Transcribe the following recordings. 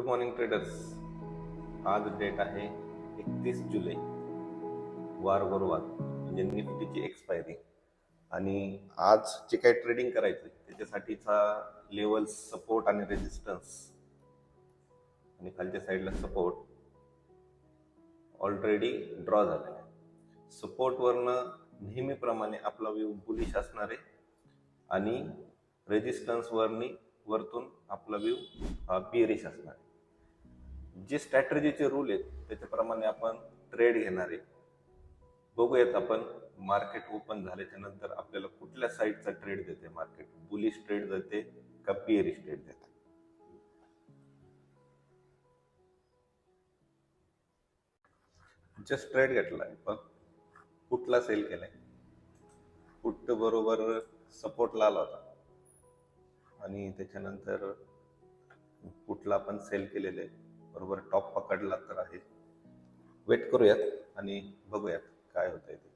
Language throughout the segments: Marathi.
Good morning traders. आज डेट आहे 31 जुलै, वार गुरुवार, म्हणजे निफ्टीची एक्सपायरी. आणि आज जे काही ट्रेडिंग करायचं त्याच्यासाठीचा लेवल सपोर्ट आणि रेजिस्टन्स आणि खालच्या साईडला सपोर्ट ऑलरेडी ड्रॉ झालेला आहे. सपोर्टवरनं नेहमीप्रमाणे आपला व्यू बुलिश असणार आहे आणि वरतून आपला व्यू बिअरिश असणार आहे. जे स्ट्रॅटर्जीचे रूल आहेत त्याच्याप्रमाणे आपण ट्रेड घेणार आहे. बघूयात आपण मार्केट ओपन झाल्याच्या नंतर आपल्याला कुठल्या साईडचा ट्रेड देते मार्केट, बुलिश ट्रेड देते का बिअरिश ट्रेड देते. जस्ट ट्रेड घेतलाय पण पुटला सेल केलाय. पुट बरोबर सपोर्टला आला होता आणि त्याच्यानंतर पुटला आपण सेल केलेले आहे. बरोबर टॉप पकडला तर आहे. वेट करूयात आणि बघूयात काय होतंय ते.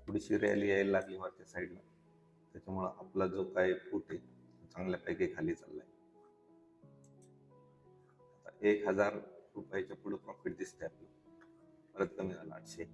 थोडीशी रॅली यायला लागली वरच्या साईडला, त्याच्यामुळं आपला जो काय फूट आहे चांगल्यापैकी खाली चाललाय. 1000 रुपयाच्या पुढे प्रॉफिट दिसतंय आपलं. परत कमी झालं 800.